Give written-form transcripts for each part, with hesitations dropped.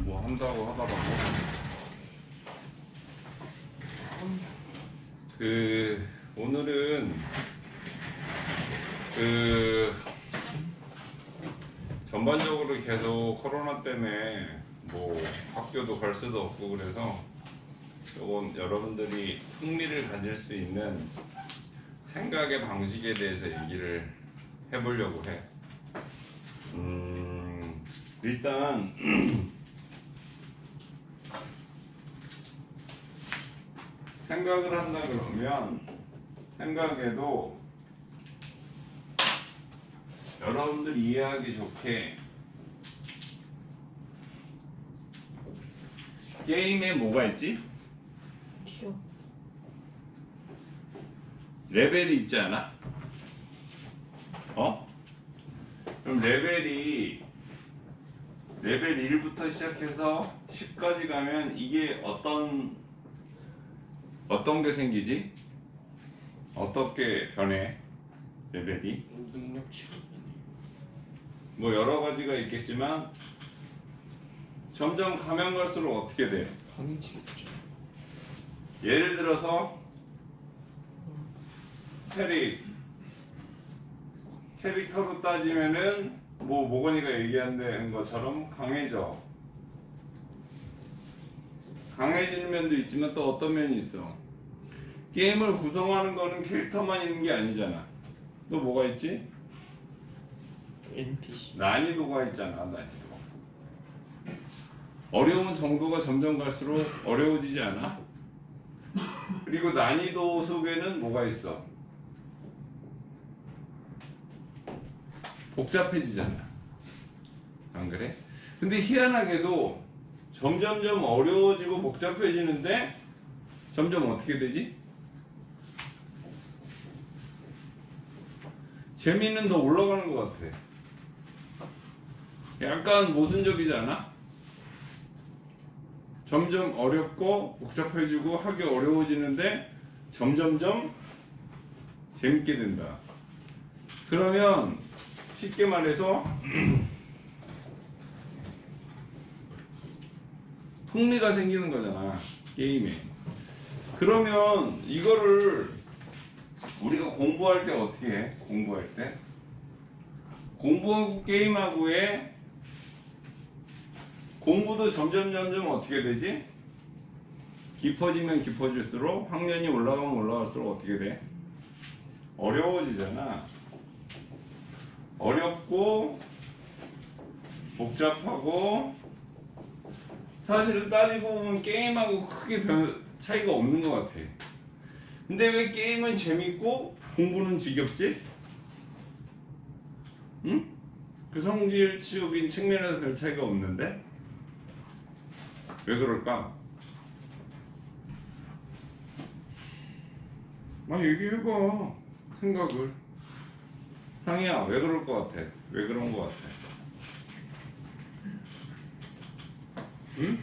뭐 한다고 하다가 오늘은 전반적으로 계속 코로나 때문에 뭐 학교도 갈 수도 없고 그래서 조금 여러분들이 흥미를 가질 수 있는 생각의 방식에 대해서 얘기를 해보려고 해. 일단 생각을 한다 그러면 생각에도 여러분들 이해하기 좋게 게임에 뭐가 있지? 티어. 레벨이 있지 않아? 그럼 레벨 1부터 시작해서 10까지 가면 이게 어떤 게 생기지? 어떻게 변해? 레벨이? 능력치가 뭐 여러 가지가 있겠지만 점점 가면 갈수록 어떻게 돼? 강해지겠죠. 예를 들어서 캐릭터로 따지면은 뭐 모건이가 얘기한 것처럼 강해져. 강해지는 면도 있지만 또 어떤 면이 있어. 게임을 구성하는 거는 캐릭터만 있는 게 아니잖아. 또 뭐가 있지? NPC. 난이도가 있잖아. 난이도. 어려운 정도가 점점 갈수록 어려워지지 않아? 그리고 난이도 속에는 뭐가 있어? 복잡해지잖아. 안 그래? 근데 희한하게도 점점점 어려워지고 복잡해지는데 점점 어떻게 되지? 재미는 더 올라가는 것 같아. 약간 모순적이지 않아? 점점 어렵고 복잡해지고 하기 어려워지는데 점점점 재밌게 된다. 그러면 쉽게 말해서 흥미가 생기는 거잖아, 게임에. 그러면 이거를 우리가 공부할 때 어떻게 해? 공부할 때 공부하고 게임하고의 공부도 점점 어떻게 되지? 깊어지면 깊어질수록 학년이 올라가면 올라갈수록 어떻게 돼? 어려워지잖아. 어렵고 복잡하고 사실은 따지고 보면 게임하고 크게 별 차이가 없는 것 같아. 근데 왜 게임은 재밌고 공부는 지겹지? 응? 그 성질적인 측면에서 별 차이가 없는데? 왜 그럴까? 얘기해봐. 생각을. 상이야, 왜 그럴 것 같아? 왜 그런 것 같아? 응?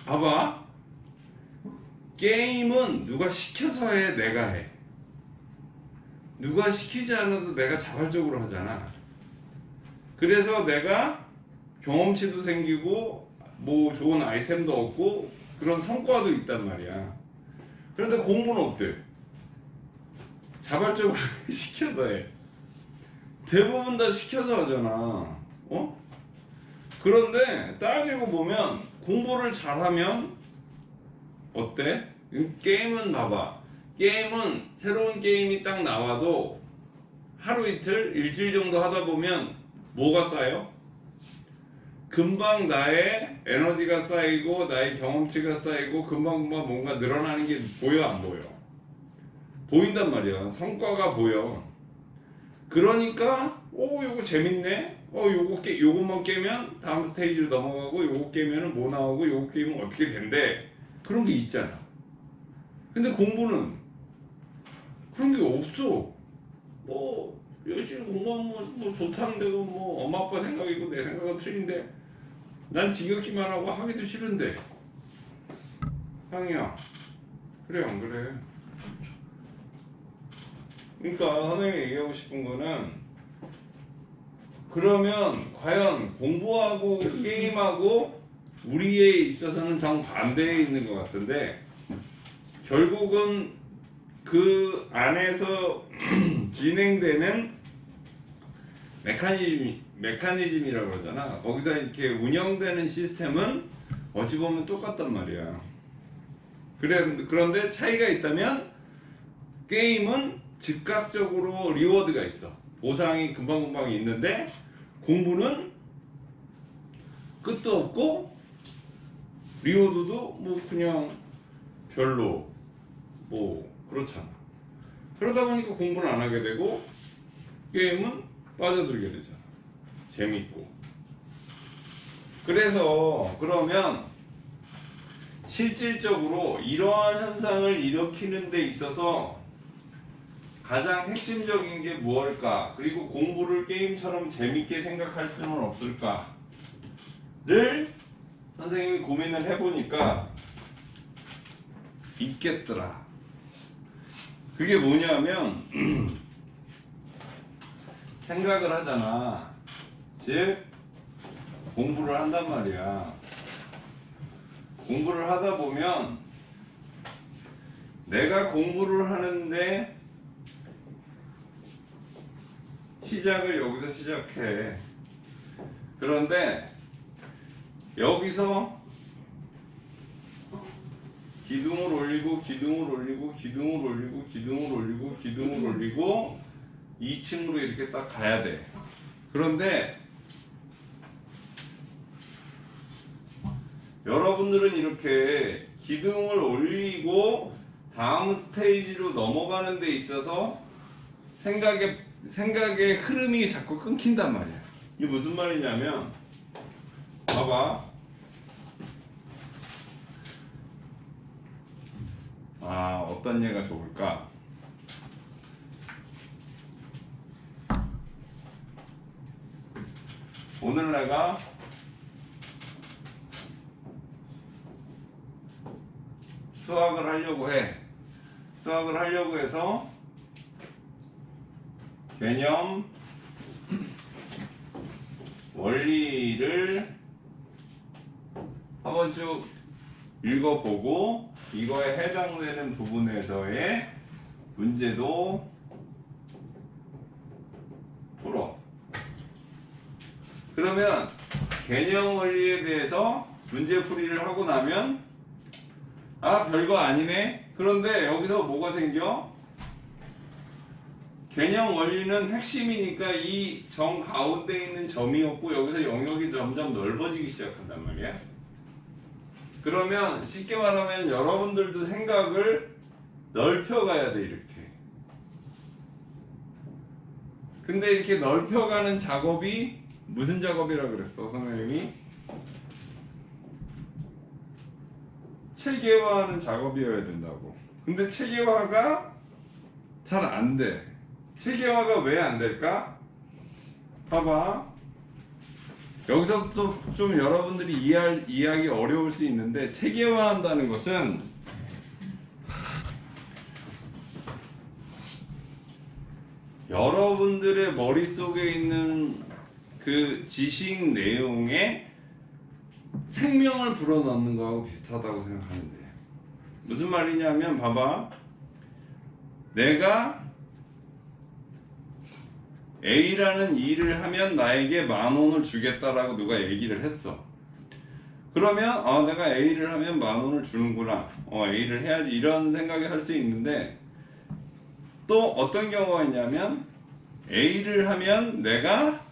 봐봐. 게임은 누가 시켜서 해, 내가 해. 누가 시키지 않아도 내가 자발적으로 하잖아. 그래서 내가 경험치도 생기고 뭐 좋은 아이템도 얻고 그런 성과도 있단 말이야. 그런데 공부는 어때? 자발적으로 시켜서 해. 대부분 다 시켜서 하잖아. 그런데 따지고 보면 공부를 잘하면 어때? 게임은 봐봐. 게임은 새로운 게임이 딱 나와도 하루 이틀, 일주일 정도 하다 보면 뭐가 쌓여? 금방 나의 에너지가 쌓이고 나의 경험치가 쌓이고 금방금방 뭔가 늘어나는 게 보여, 안 보여? 보인단 말이야. 성과가 보여. 그러니까 요거 재밌네. 요것만 깨면 다음 스테이지로 넘어가고 요거 깨면은 뭐 나오고 요거 깨면 어떻게 된대. 그런 게 있잖아. 근데 공부는 그런 게 없어. 뭐 열심히 공부하면 뭐 좋다는 데고 뭐 엄마 아빠 생각이고 내 생각은 틀린데 난 지겹기만 하고 하기도 싫은데. 상이야, 그래 안 그래? 그러니까 선생님이 얘기하고 싶은 거는, 그러면 과연 공부하고 게임하고 우리에 있어서는 정반대에 있는 것 같은데, 결국은 그 안에서 진행되는 메커니즘이라고 그러잖아. 거기서 이렇게 운영되는 시스템은 어찌 보면 똑같단 말이야. 그런데 차이가 있다면, 게임은 즉각적으로 리워드가 있어. 보상이 금방금방 있는데, 공부는 끝도 없고 리워드도 뭐 그냥 별로 뭐 그렇잖아. 그러다 보니까 공부를 안 하게 되고 게임은 빠져들게 되잖아. 재밌고. 그래서 그러면 실질적으로 이러한 현상을 일으키는 데 있어서 가장 핵심적인 게 무엇일까? 그리고 공부를 게임처럼 재밌게 생각할 수는 없을까?를 선생님이 고민을 해보니까 있겠더라. 그게 뭐냐면 생각을 하잖아. 즉 공부를 한단 말이야. 공부를 하다 보면 내가 공부를 하는데 시작을 여기서 시작해. 그런데 여기서 기둥을 올리고 기둥을 올리고 기둥을 올리고 기둥을 올리고 기둥을 올리고 2층으로 이렇게 딱 가야 돼. 그런데 여러분들은 이렇게 기둥을 올리고 다음 스테이지로 넘어가는 데 있어서 생각의 흐름이 자꾸 끊긴단 말이야. 이게 무슨 말이냐면, 봐봐. 어떤 예가 좋을까? 오늘 내가 수학을 하려고 해. 수학을 하려고 해서 개념, 원리를 한번 쭉 읽어보고 이거에 해당되는 부분에서의 문제도 풀어. 그러면 개념 원리에 대해서 문제풀이를 하고 나면 별거 아니네. 그런데 여기서 뭐가 생겨? 개념 원리는 핵심이니까 이 정 가운데 있는 점이었고 여기서 영역이 점점 넓어지기 시작한단 말이야. 그러면 쉽게 말하면 여러분들도 생각을 넓혀가야 돼, 이렇게. 근데 이렇게 넓혀가는 작업이 무슨 작업이라 그랬어, 선생님이? 체계화하는 작업이어야 된다고. 근데 체계화가 잘 안 돼. 체계화가 왜 안 될까? 봐봐. 여기서 또 좀 여러분들이 이해하기 어려울 수 있는데, 체계화한다는 것은 여러분들의 머릿속에 있는 그 지식 내용에 생명을 불어넣는 거하고 비슷하다고 생각하면 돼요. 무슨 말이냐면, 봐봐. 내가 A라는 일을 하면 나에게 10,000원을 주겠다라고 누가 얘기를 했어. 그러면 내가 A를 하면 10,000원을 주는구나. A를 해야지, 이런 생각이 할 수 있는데, 또 어떤 경우가 있냐면 A를 하면 내가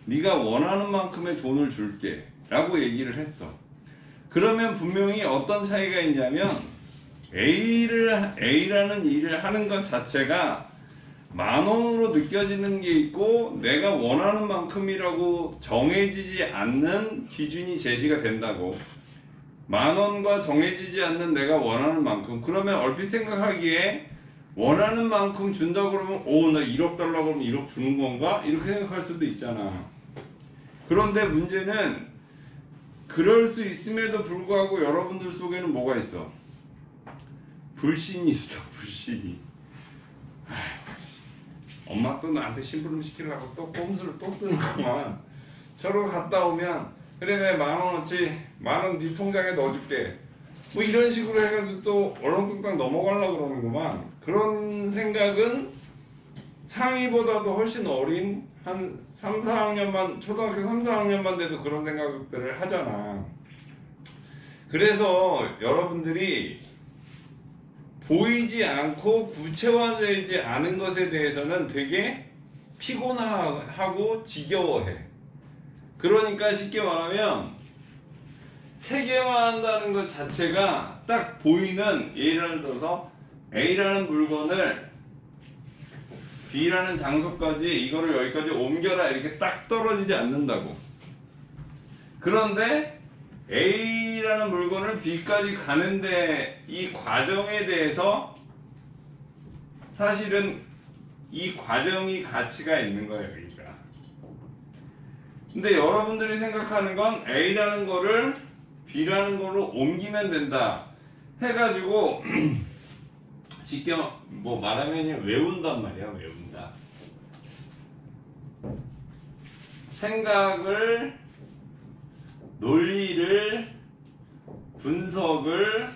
네가 원하는 만큼의 돈을 줄게 라고 얘기를 했어. 그러면 분명히 어떤 차이가 있냐면, A라는 일을 하는 것 자체가 10,000원으로 느껴지는 게 있고, 내가 원하는 만큼이라고 정해지지 않는 기준이 제시가 된다고. 10,000원과 정해지지 않는 내가 원하는 만큼. 그러면 얼핏 생각하기에 원하는 만큼 준다 그러면 나 1억 달라고 그러면 1억 주는 건가? 이렇게 생각할 수도 있잖아. 그런데 문제는 그럴 수 있음에도 불구하고 여러분들 속에는 뭐가 있어? 불신이 있어. 불신이. 엄마 또 나한테 심부름 시키려고 또 꼼수를 또 쓰는구만. 저러고 갔다 오면 그래 내가 10,000원어치 10,000원 네 통장에 넣어줄게. 뭐 이런 식으로 해가지고 또 얼렁뚱땅 넘어가려고 그러는구만. 그런 생각은 상위보다도 훨씬 어린 한 3, 4학년만 초등학교 3, 4학년만 돼도 그런 생각들을 하잖아. 그래서 여러분들이 보이지 않고 구체화되지 않은 것에 대해서는 되게 피곤하고 지겨워해. 그러니까 쉽게 말하면 체계화한다는 것 자체가 딱 보이는, 예를 들어서 A라는 물건을 B라는 장소까지 이거를 여기까지 옮겨라 이렇게 딱 떨어지지 않는다고. 그런데 A라는 물건을 B까지 가는데 이 과정에 대해서 사실은 이 과정이 가치가 있는 거예요. 그러니까. 근데 여러분들이 생각하는 건 A라는 거를 B라는 걸로 옮기면 된다 해가지고 쉽게 뭐 말하면 외운단 말이야. 외운다. 생각을, 논리를, 분석을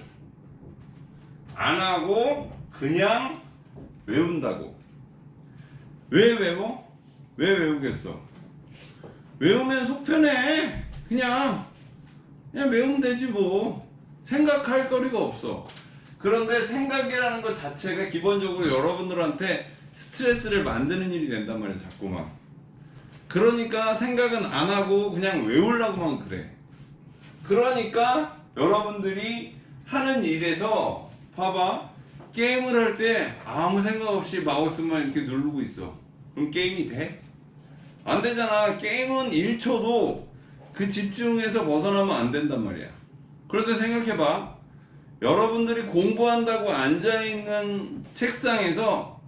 안 하고 그냥 외운다고. 왜 외워? 왜 외우겠어? 외우면 속 편해. 그냥 외우면 되지 뭐. 생각할 거리가 없어. 그런데 생각이라는 것 자체가 기본적으로 여러분들한테 스트레스를 만드는 일이 된단 말이야. 자꾸만. 그러니까 생각은 안 하고 그냥 외우려고만 그래. 그러니까 여러분들이 하는 일에서 봐봐. 게임을 할 때 아무 생각 없이 마우스만 이렇게 누르고 있어. 그럼 게임이 돼? 안 되잖아. 게임은 1초도 그 집중에서 벗어나면 안 된단 말이야. 그런데 생각해봐. 여러분들이 공부한다고 앉아있는 책상에서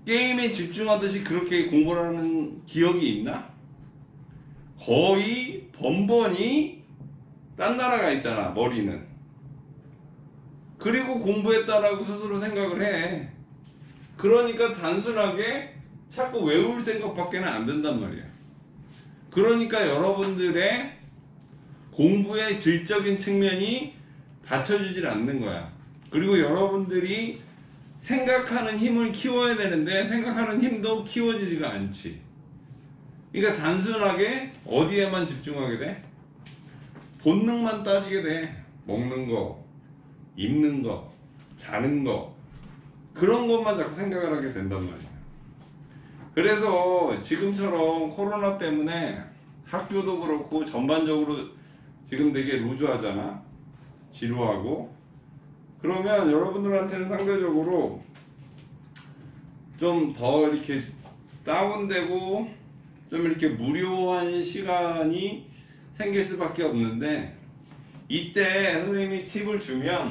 게임에 집중하듯이 그렇게 공부를 하는 기억이 있나? 거의 번번이 딴 나라가 있잖아. 머리는. 그리고 공부했다라고 스스로 생각을 해. 그러니까 단순하게 자꾸 외울 생각밖에는 안 된단 말이야. 그러니까 여러분들의 공부의 질적인 측면이 받쳐주질 않는 거야. 그리고 여러분들이 생각하는 힘을 키워야 되는데 생각하는 힘도 키워지지가 않지. 그러니까 단순하게 어디에만 집중하게 돼? 본능만 따지게 돼. 먹는 거, 입는 거, 자는 거, 그런 것만 자꾸 생각을 하게 된단 말이야. 그래서 지금처럼 코로나 때문에 학교도 그렇고 전반적으로 지금 되게 루즈하잖아. 지루하고. 그러면 여러분들한테는 상대적으로 좀 더 이렇게 다운되고 좀 이렇게 무료한 시간이 생길 수밖에 없는데, 이때 선생님이 팁을 주면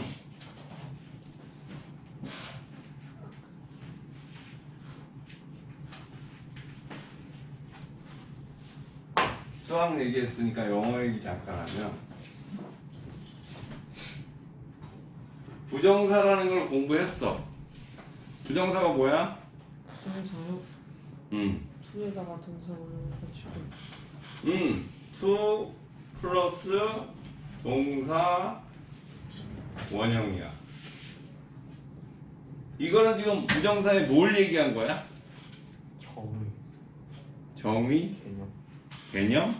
수학 얘기했으니까 영어 얘기 잠깐 하면, 부정사라는 걸 공부했어. 부정사가 뭐야? 부정사요? 투에다가 동사를 해가지고 to 플러스 동사 원형이야. 이거는 지금 부정사에 뭘 얘기한 거야? 정의? 개념?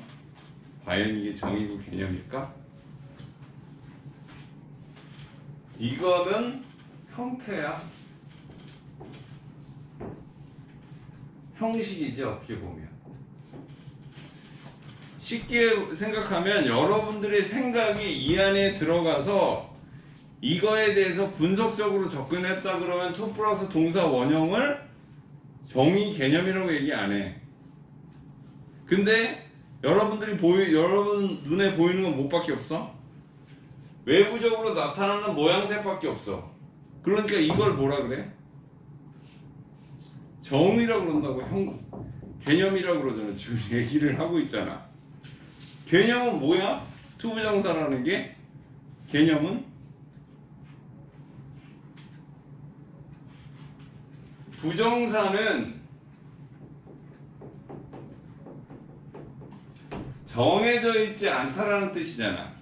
과연 이게 정의고 개념일까? 이거는 형태야. 형식이지 어떻게 보면. 쉽게 생각하면 여러분들의 생각이 이 안에 들어가서 이거에 대해서 분석적으로 접근했다 그러면 to 플러스 동사 원형을 정의 개념이라고 얘기 안 해. 근데 여러분들이 여러분 눈에 보이는 건 뭐밖에 없어? 외부적으로 나타나는 모양새밖에 없어. 그러니까 이걸 뭐라 그래? 정의라고 그런다고. 개념이라고 그러잖아. 지금 얘기를 하고 있잖아. 개념은 뭐야? 투부정사라는 게. 개념은 부정사는 정해져 있지 않다라는 뜻이잖아.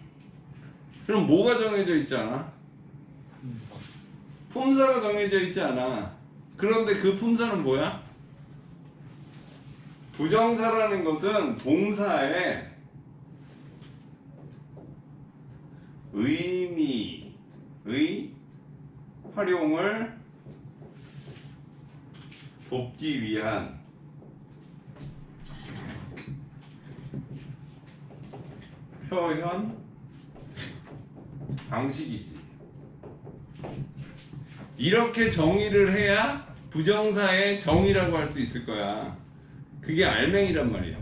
그럼 뭐가 정해져 있지 않아? 품사가 정해져 있지 않아. 그런데 그 품사는 뭐야? 부정사라는 것은 동사의 의미의 활용을 돕기 위한 표현 방식이지. 이렇게 정의를 해야 부정사의 정의라고 할 수 있을 거야. 그게 알맹이란 말이야.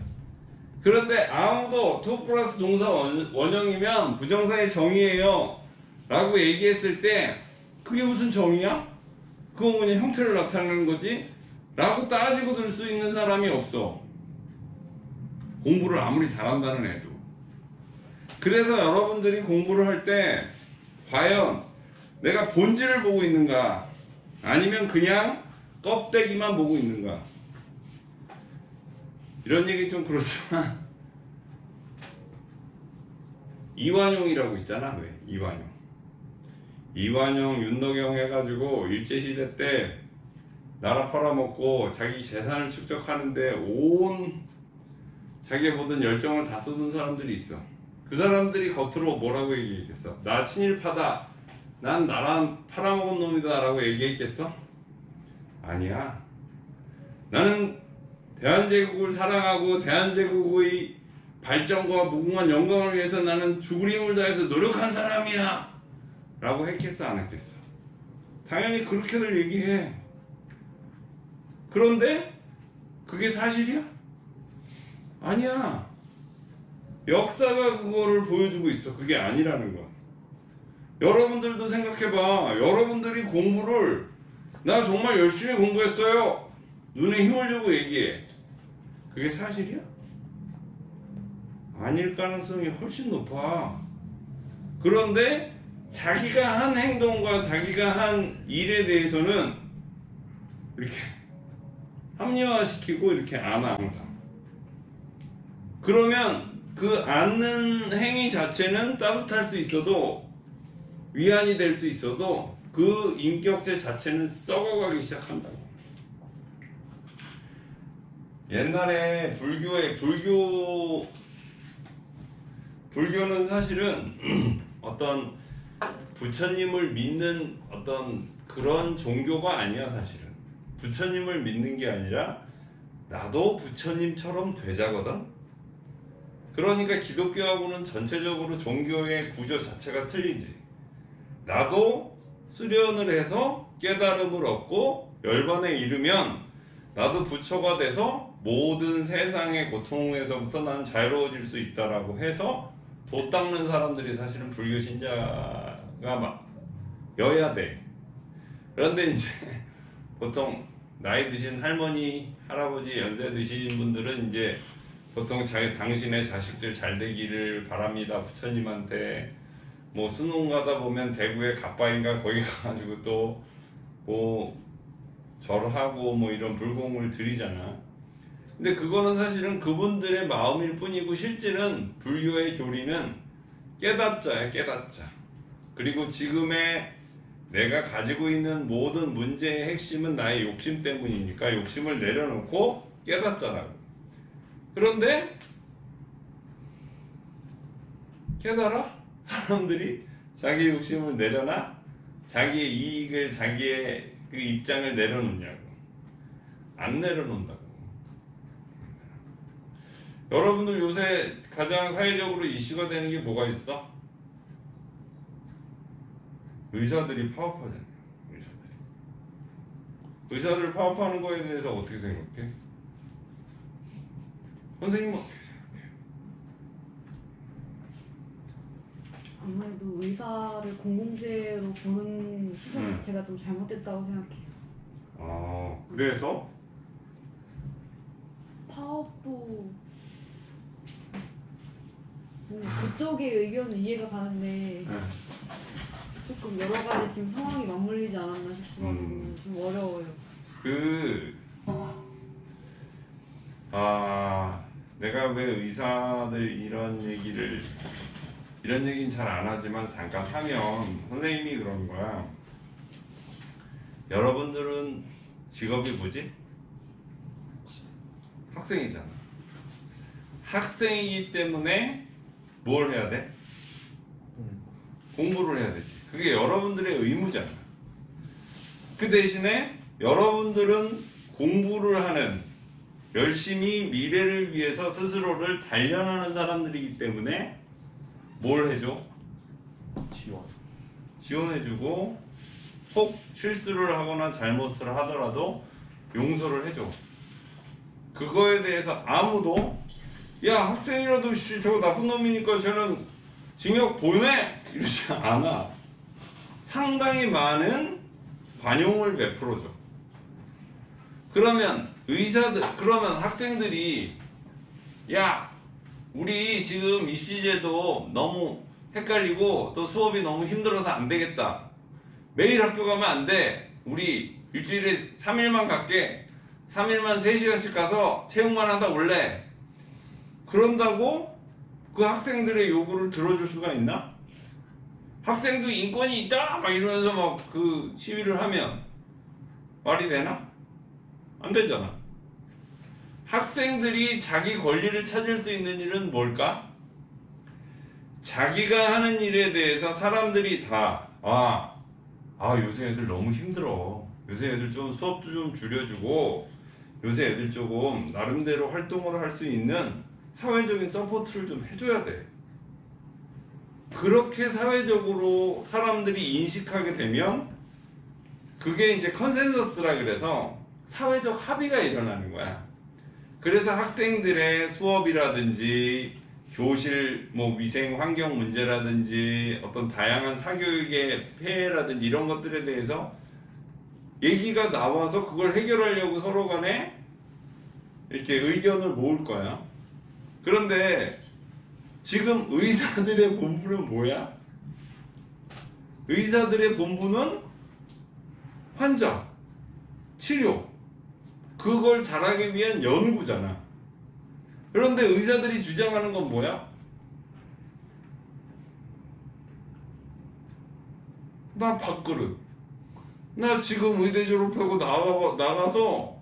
그런데 아무도 to 플러스 동사 원형이면 부정사의 정의예요 라고 얘기했을 때 그게 무슨 정의야? 그건 그냥 형태를 나타내는 거지? 라고 따지고 들 수 있는 사람이 없어. 공부를 아무리 잘한다는 애도. 그래서 여러분들이 공부를 할 때 과연 내가 본질을 보고 있는가 아니면 그냥 껍데기만 보고 있는가, 이런 얘기 좀 그렇지만 이완용이라고 있잖아. 왜? 이완용, 윤덕영 해가지고 일제시대 때 나라 팔아먹고 자기 재산을 축적하는데 온 자기의 모든 열정을 다 쏟은 사람들이 있어. 그 사람들이 겉으로 뭐라고 얘기했겠어? 나 친일파다, 난 나라 팔아먹은 놈이다 라고 얘기했겠어? 아니야. 나는 대한제국을 사랑하고 대한제국의 발전과 무궁한 영광을 위해서 나는 죽을 힘을 다해서 노력한 사람이야 라고 했겠어? 안 했겠어? 당연히 그렇게들 얘기해. 그런데 그게 사실이야? 아니야. 역사가 그거를 보여주고 있어. 그게 아니라는 거야. 여러분들도 생각해봐. 여러분들이 공부를 나 정말 열심히 공부했어요 눈에 힘을 주고 얘기해. 그게 사실이야? 아닐 가능성이 훨씬 높아. 그런데 자기가 한 행동과 자기가 한 일에 대해서는 이렇게 합리화시키고 이렇게 안아 항상. 그러면 그 않는 행위 자체는 따뜻할 수 있어도, 위안이 될 수 있어도 그 인격체 자체는 썩어가기 시작한다고. 옛날에 불교는 사실은 어떤 부처님을 믿는 어떤 그런 종교가 아니야. 사실은 부처님을 믿는 게 아니라 나도 부처님처럼 되자거든. 그러니까 기독교하고는 전체적으로 종교의 구조 자체가 틀리지. 나도 수련을 해서 깨달음을 얻고 열반에 이르면 나도 부처가 돼서 모든 세상의 고통에서부터 난 자유로워질 수 있다라고 해서 도 닦는 사람들이 사실은 불교 신자가 여야 돼. 그런데 이제 보통 나이 드신 할머니, 할아버지 연세 드신 분들은 이제 보통 당신의 자식들 잘 되기를 바랍니다 부처님한테 뭐 수능 가다 보면 대구에 갑바인가 거기 가가지고 또 뭐 절하고 뭐 이런 불공을 드리잖아. 근데 그거는 사실은 그분들의 마음일 뿐이고 실제는 불교의 교리는 깨닫자야. 깨닫자. 그리고 지금의 내가 가지고 있는 모든 문제의 핵심은 나의 욕심 때문이니까 욕심을 내려놓고 깨닫자라고. 그런데 깨달아? 사람들이 자기 욕심을 내려놔? 자기의 이익을, 자기의 그 입장을 내려놓냐고. 안 내려놓는다고. 여러분들 요새 가장 사회적으로 이슈가 되는 게 뭐가 있어? 의사들이 파업하잖아요. 의사들 파업하는 거에 대해서 어떻게 생각해? 선생님은 어떻게 생각해요? 아무래도 의사를 공공재로 보는 시선 자체가 좀 잘못됐다고 생각해요. 아, 그래서? 파업도 그쪽의 의견은 이해가 가는데 조금 여러 가지 지금 상황이 맞물리지 않았나 싶어가지고 좀 어려워요. 내가 왜 의사들 이런 얘기는 잘 안 하지만 잠깐 하면 선생님이 그러는 거야. 여러분들은 직업이 뭐지? 학생이잖아. 학생이기 때문에 뭘 해야 돼? 공부를 해야 되지. 그게 여러분들의 의무잖아. 그 대신에 여러분들은 공부를 하는, 열심히 미래를 위해서 스스로를 단련하는 사람들이기 때문에 뭘 해줘? 지원해주고, 혹 실수를 하거나 잘못을 하더라도 용서를 해줘. 그거에 대해서 아무도 야, 학생이라도 저거 나쁜 놈이니까 쟤는 징역 보내! 이러지 않아. 상당히 많은 관용을 베풀어줘. 그러면 그러면 학생들이 야, 우리 지금 입시제도 너무 헷갈리고 또 수업이 너무 힘들어서 안 되겠다. 매일 학교 가면 안 돼. 우리 일주일에 3일만 갈게. 3일만 3시간씩 가서 체육만 하다 올래. 그런다고 그 학생들의 요구를 들어줄 수가 있나? 학생도 인권이 있다! 막 이러면서 막 그 시위를 하면 말이 되나? 안 되잖아. 학생들이 자기 권리를 찾을 수 있는 일은 뭘까? 자기가 하는 일에 대해서 사람들이 다 요새 애들 너무 힘들어. 요새 애들 좀 수업도 좀 줄여주고 요새 애들 조금 나름대로 활동을 할 수 있는 사회적인 서포트를 좀 해줘야 돼. 그렇게 사회적으로 사람들이 인식하게 되면 그게 이제 컨센서스라 그래서 사회적 합의가 일어나는 거야. 그래서 학생들의 수업이라든지 교실 위생 환경 문제라든지 어떤 다양한 사교육의 폐해라든지 이런 것들에 대해서 얘기가 나와서 그걸 해결하려고 서로 간에 이렇게 의견을 모을 거야. 그런데 지금 의사들의 본분은 뭐야? 의사들의 본분은 환자, 치료, 그걸 잘하기 위한 연구잖아. 그런데 의사들이 주장하는 건 뭐야? 나 밥그릇. 나 지금 의대 졸업하고 나가서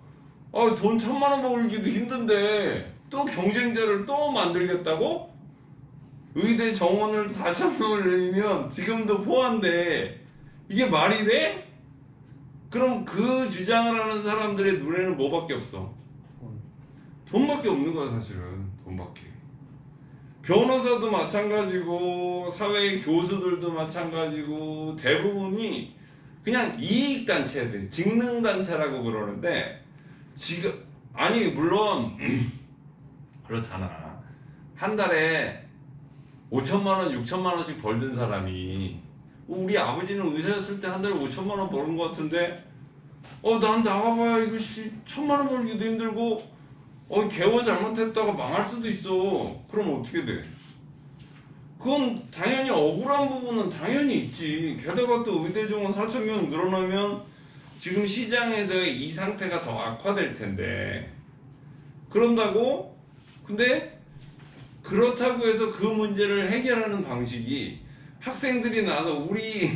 돈 1,000만 원 벌기도 힘든데 또 경쟁자를 또 만들겠다고? 의대 정원을 4,000명을 늘리면 지금도 포함돼. 이게 말이 돼? 그럼 그 주장을 하는 사람들의 눈에는 뭐밖에 없어? 돈밖에 없는 거야. 사실은 돈밖에. 변호사도 마찬가지고 사회 교수들도 마찬가지고 대부분이 그냥 이익단체들, 직능단체라고 그러는데 지금 물론 그렇잖아. 한 달에 5천만 원, 6천만 원씩 벌던 사람이 우리 아버지는 의사였을 때 한 달에 5천만 원 버는 것 같은데 난 나가봐야 이거 1,000만 원 벌기도 힘들고 개원 잘못했다가 망할 수도 있어. 그럼 어떻게 돼? 그건 당연히 억울한 부분은 당연히 있지. 게다가 또 의대 정원 4,000명 늘어나면 지금 시장에서의 이 상태가 더 악화될 텐데 근데 그렇다고 해서 그 문제를 해결하는 방식이 학생들이 나와서 우리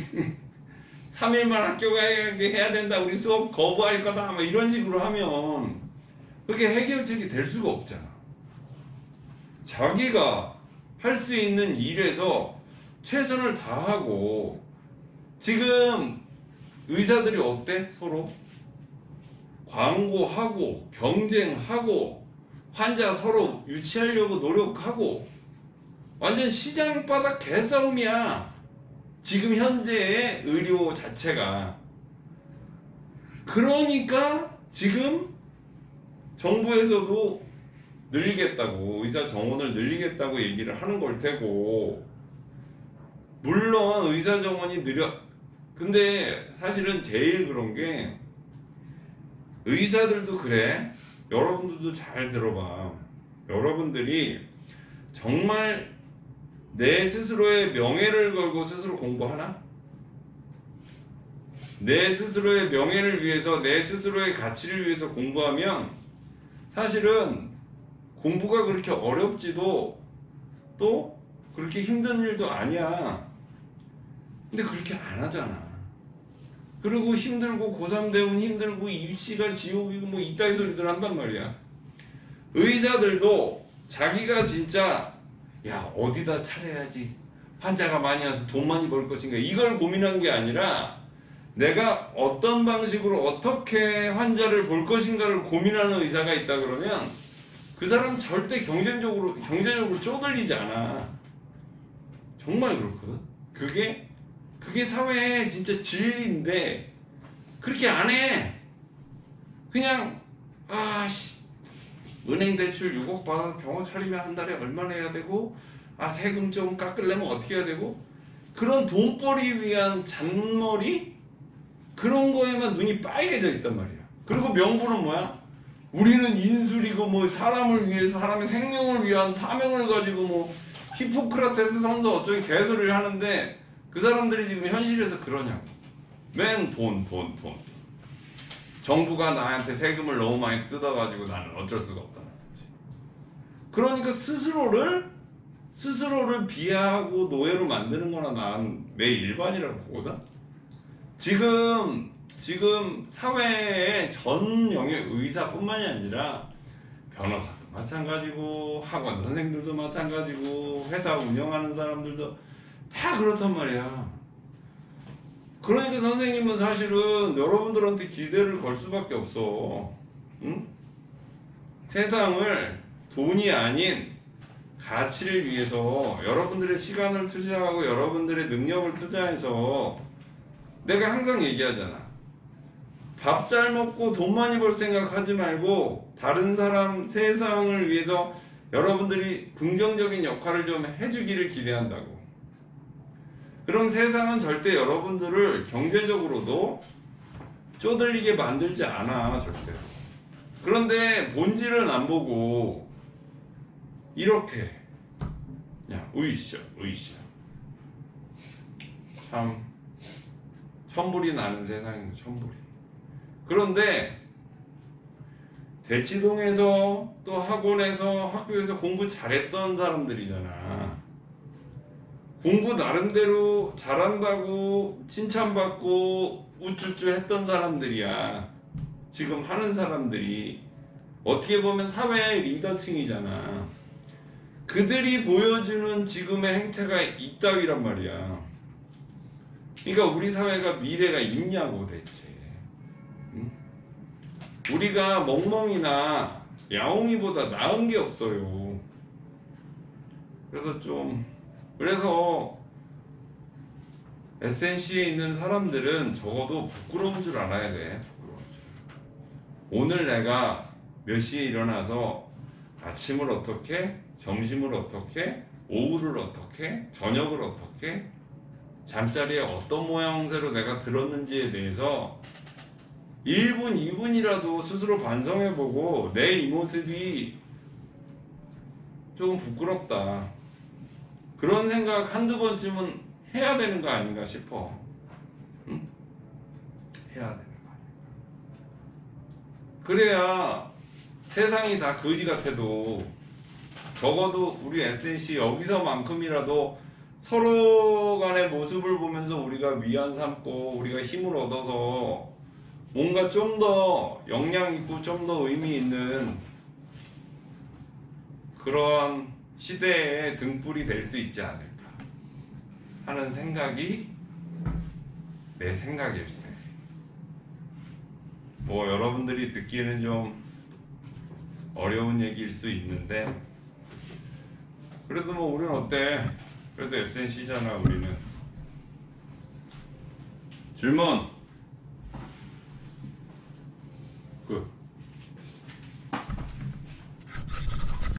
3일만 학교 가게 해야 된다, 우리 수업 거부할 거다 막 이런 식으로 하면 그게 해결책이 될 수가 없잖아. 자기가 할 수 있는 일에서 최선을 다하고. 지금 의사들이 어때? 서로 광고하고 경쟁하고 환자 서로 유치하려고 노력하고 완전 시장바닥 개싸움이야. 지금 현재의 의료 자체가. 그러니까 지금 정부에서도 늘리겠다고, 의사 정원을 늘리겠다고 얘기를 하는 걸 테고, 물론 의사 정원이 근데 사실은 제일 그런 게 의사들도 그래. 여러분들도 잘 들어봐. 여러분들이 정말 내 스스로의 명예를 걸고 스스로 공부하나? 내 스스로의 명예를 위해서, 내 스스로의 가치를 위해서 공부하면 사실은 공부가 그렇게 어렵지도 또 그렇게 힘든 일도 아니야. 근데 그렇게 안 하잖아. 그리고 힘들고 고3 되면 힘들고 입시가 지옥이고 뭐 이따위 소리들 한단 말이야. 의사들도 자기가 진짜 야 어디다 차려야지 환자가 많이 와서 돈 많이 벌 것인가 이걸 고민한 게 아니라 내가 어떤 방식으로 어떻게 환자를 볼 것인가를 고민하는 의사가 있다 그러면 그 사람 절대 경제적으로 쪼들리지 않아. 정말 그렇거든. 그게 사회의 진짜 진리인데 그렇게 안 해. 그냥 은행 대출 6억 받아서 병원 차리면 한 달에 얼마나 해야 되고 세금 좀 깎으려면 어떻게 해야 되고 그런 돈벌이 위한 잔머리 그런 거에만 눈이 빨개져 있단 말이야. 그리고 명분은 뭐야? 우리는 인술이고 뭐 사람을 위해서 사람의 생명을 위한 사명을 가지고 뭐 히포크라테스 선서 어쩌기 개소리를 하는데 그 사람들이 지금 현실에서 그러냐고. 맨 돈. 정부가 나한테 세금을 너무 많이 뜯어가지고 나는 어쩔 수가 없다는 거지. 그러니까 스스로를 비하하고 노예로 만드는 거나 난 매일반이라고 보거든. 지금 사회의 전 영역 의사뿐만이 아니라 변호사도 마찬가지고 학원 선생들도 마찬가지고 회사 운영하는 사람들도 다 그렇단 말이야. 그러니까 선생님은 사실은 여러분들한테 기대를 걸 수밖에 없어. 응? 세상을 돈이 아닌 가치를 위해서 여러분들의 시간을 투자하고 여러분들의 능력을 투자해서 내가 항상 얘기하잖아. 밥 잘 먹고 돈 많이 벌 생각하지 말고 다른 사람 세상을 위해서 여러분들이 긍정적인 역할을 좀 해주기를 기대한다고. 그럼 세상은 절대 여러분들을 경제적으로도 쪼들리게 만들지 않아 절대. 그런데 본질은 안 보고 이렇게 으쌰 참 천불이 나는 세상이고 천불이. 그런데 대치동에서 또 학원에서 학교에서 공부 잘했던 사람들이잖아. 공부 나름대로 잘한다고 칭찬받고 우쭈쭈 했던 사람들이야. 지금 하는 사람들이 어떻게 보면 사회의 리더층이잖아. 그들이 보여주는 지금의 행태가 이따위란 말이야. 그러니까 우리 사회가 미래가 있냐고 대체. 응? 우리가 멍멍이나 야옹이보다 나은 게 없어요. 그래서 SNC에 있는 사람들은 적어도 부끄러운 줄 알아야 돼. 부끄러운 줄. 오늘 내가 몇 시에 일어나서 아침을 어떻게, 점심을 어떻게, 오후를 어떻게, 저녁을 어떻게, 잠자리에 어떤 모양새로 내가 들었는지에 대해서 1분, 2분이라도 스스로 반성해보고 내 이 모습이 조금 부끄럽다. 그런 생각 한두 번쯤은 해야 되는 거 아닌가 싶어. 응? 해야 되는 거 아닌가. 그래야 세상이 다 거지 같아도 적어도 우리 SNC 여기서만큼이라도 서로 간의 모습을 보면서 우리가 위안 삼고 우리가 힘을 얻어서 뭔가 좀 더 영향 있고 좀 더 의미 있는 그러한 시대의 등불이 될 수 있지 않을까 하는 생각이 내 생각일세. 뭐 여러분들이 듣기에는 좀 어려운 얘기일 수 있는데 그래도 뭐 우리는 어때? 그래도 SNC잖아 우리는. 질문. 끝.